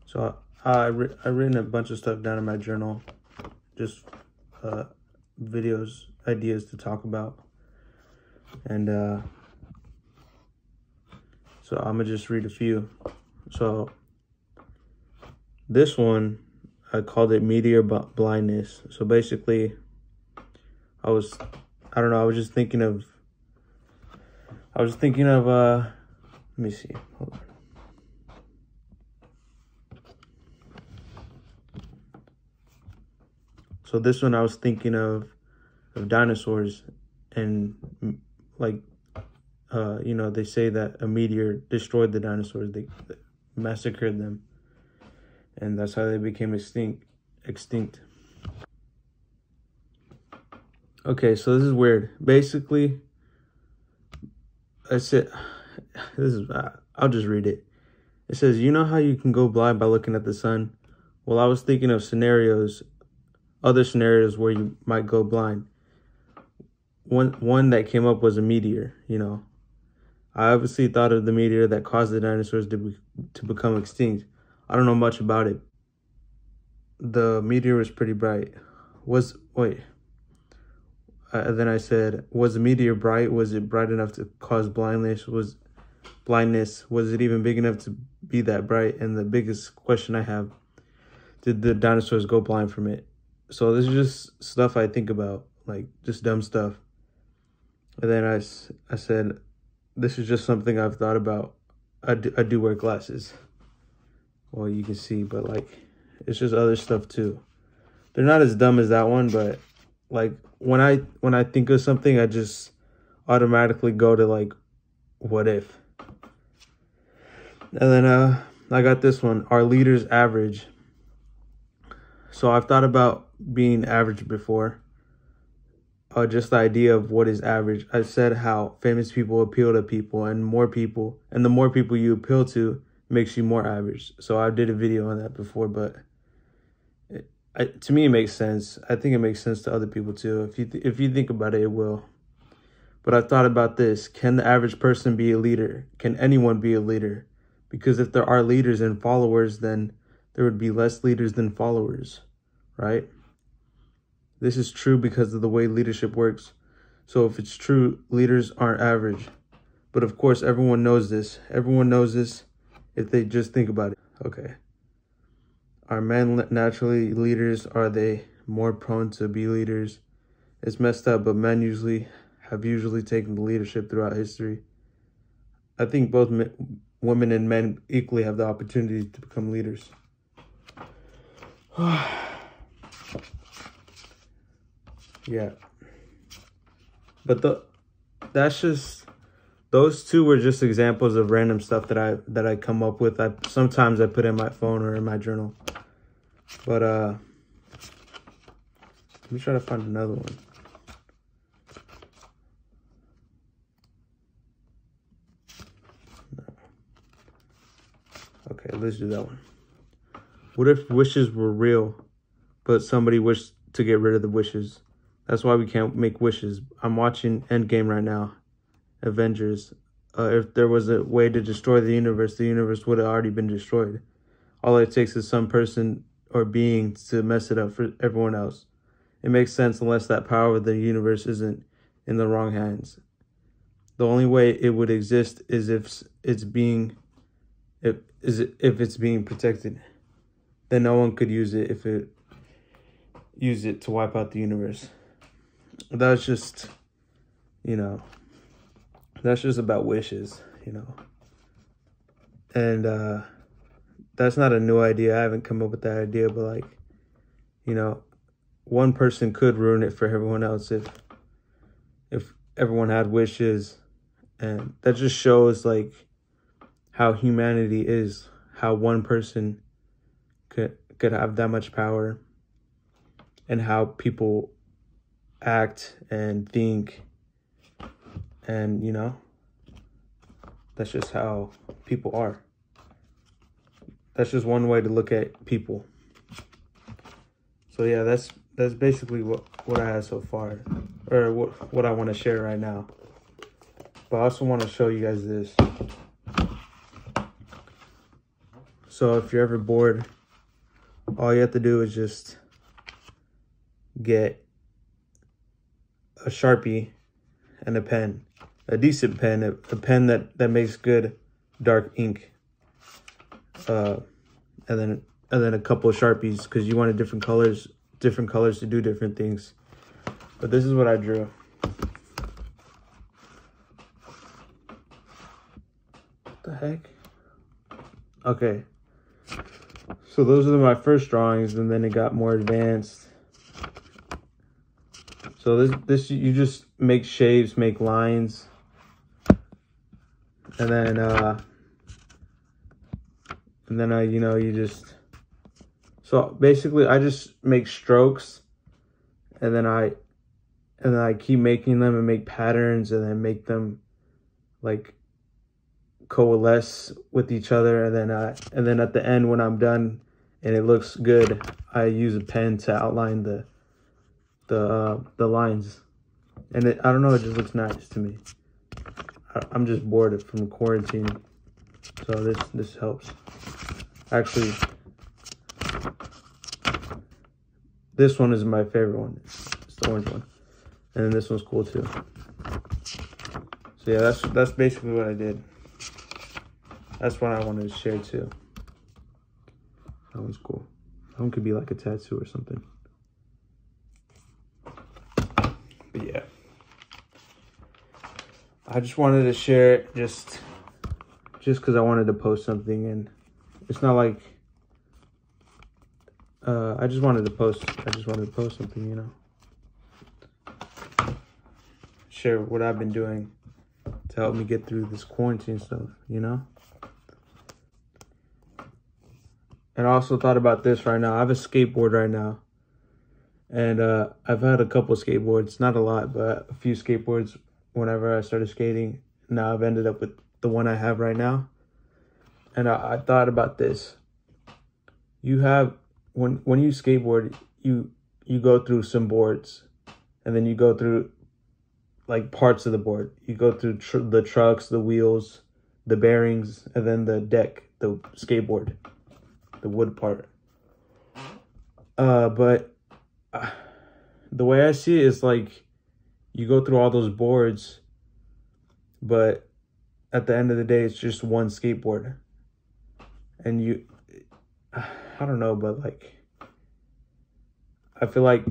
So I written a bunch of stuff down in my journal, just videos, ideas to talk about, and so I'm gonna just read a few. So this one, I called it meteor blindness. So basically, I was just thinking of, let me see, hold on. So this one, I was thinking of dinosaurs, and like, you know, they say that a meteor destroyed the dinosaurs. They massacred them, and that's how they became extinct. Okay, so this is weird. Basically, I said, I'll just read it. It says, you know how you can go blind by looking at the sun? Well, I was thinking of other scenarios where you might go blind. One that came up was a meteor, you know. I obviously thought of the meteor that caused the dinosaurs to become extinct. I don't know much about it. The meteor was pretty bright. Then I said, was the meteor bright? Was it bright enough to cause blindness? Was it even big enough to be that bright? And the biggest question I have, did the dinosaurs go blind from it? So this is just stuff I think about, like just dumb stuff. And then I said, this is just something I've thought about. I do wear glasses. Well, you can see, but like, it's just other stuff too. They're not as dumb as that one, but like when I think of something, I just automatically go to like, what if? And then I got this one, are leaders average? So I've thought about being average before. Just the idea of what is average. I said how famous people appeal to people, and the more people you appeal to makes you more average. So I did a video on that before, but to me it makes sense. I think it makes sense to other people too. If you think about it, it will. But I thought about this: can the average person be a leader? Can anyone be a leader? Because if there are leaders and followers, then there would be less leaders than followers, right? This is true because of the way leadership works. So if it's true, leaders aren't average. But of course, everyone knows this. Everyone knows this if they just think about it. Okay. Are men naturally leaders? Are they more prone to be leaders? It's messed up, but men have usually taken the leadership throughout history. I think both women and men equally have the opportunity to become leaders. Yeah, but those two were just examples of random stuff that I come up with. Sometimes I put in my phone or in my journal, but let me try to find another one. No. Okay, let's do that one. What if wishes were real, but somebody wished to get rid of the wishes? That's why we can't make wishes. I'm watching Endgame right now, Avengers. If there was a way to destroy the universe would have already been destroyed. All it takes is some person or being to mess it up for everyone else. It makes sense unless that power of the universe isn't in the wrong hands. The only way it would exist is if it's being protected. Then no one could use it to wipe out the universe. That's just, you know, that's just about wishes, you know. And that's not a new idea. I haven't come up with that idea, but like, you know, one person could ruin it for everyone else if everyone had wishes. And that just shows like how humanity is, how one person could have that much power, and how people act and think. And you know, that's just how people are. That's just one way to look at people. So yeah, that's basically what I have so far, or what I want to share right now. But I also want to show you guys this. So if you're ever bored, all you have to do is just get a Sharpie and a pen, a decent pen, a pen that makes good dark ink, and then a couple of Sharpies, because you wanted different colors to do different things. But this is what I drew. What the heck? Okay. So those are my first drawings, and then it got more advanced. So this you just make shapes, make lines, and then you know, you just, so basically I just make strokes, and then I keep making them and make patterns, and then make them like coalesce with each other, and then at the end, when I'm done and it looks good, I use a pen to outline the lines, and I don't know, it just looks nice to me. I'm just bored from quarantine, so this helps. Actually, this one is my favorite one. It's the orange one, and then this one's cool too. So yeah, that's basically what I did. That's what I wanted to share too. That one's cool. That one could be like a tattoo or something. But yeah, I just wanted to share it just because I wanted to post something, and it's not like I just wanted to post something, you know. Share what I've been doing to help me get through this quarantine stuff, you know. And I also thought about this right now. I have a skateboard right now. And I've had a couple of skateboards, not a lot, but a few skateboards whenever I started skating. Now I've ended up with the one I have right now. And I thought about this. You have, when you skateboard, you go through some boards, and then you go through like parts of the board. You go through the trucks, the wheels, the bearings, and then the deck, the skateboard, the wood part. But the way I see it is like you go through all those boards, but at the end of the day, it's just one skateboard. And I don't know, but like, I feel like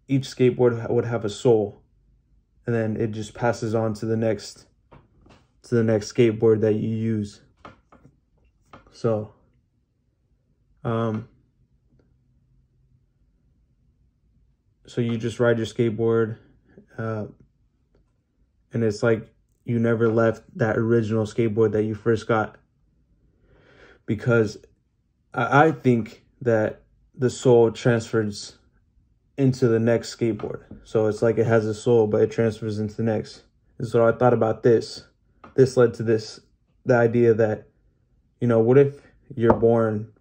each skateboard would have a soul, and then it just passes on to the next skateboard that you use. So, so you just ride your skateboard, and it's like you never left that original skateboard that you first got, because I think that the soul transfers into the next skateboard. So it's like it has a soul, but it transfers into the next. And so I thought about this. This led to the idea that, you know, what if you're born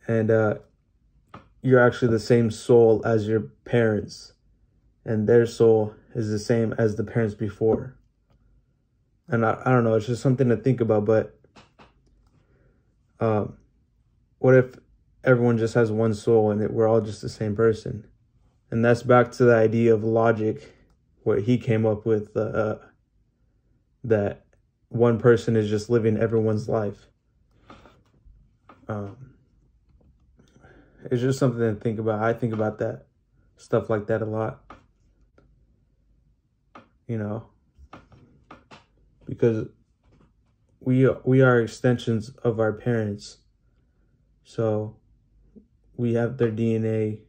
and you're actually the same soul as your parents, and their soul is the same as the parents before? And I don't know, it's just something to think about. But what if everyone just has one soul, and we're all just the same person? And that's back to the idea of logic, what he came up with, that one person is just living everyone's life. It's just something to think about. I think about that stuff like that a lot, you know, because we are extensions of our parents. So we have their DNA.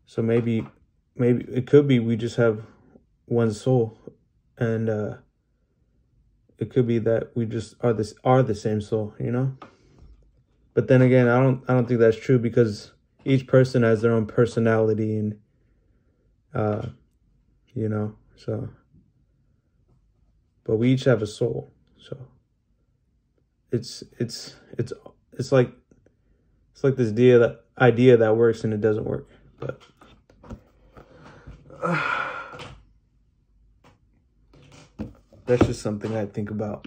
So maybe it could be we just have one soul, and it could be that we just are the same soul, you know. But then again, I don't think that's true, because each person has their own personality, and you know, so, but we each have a soul. So it's like this idea that works and it doesn't work. But that's just something I think about.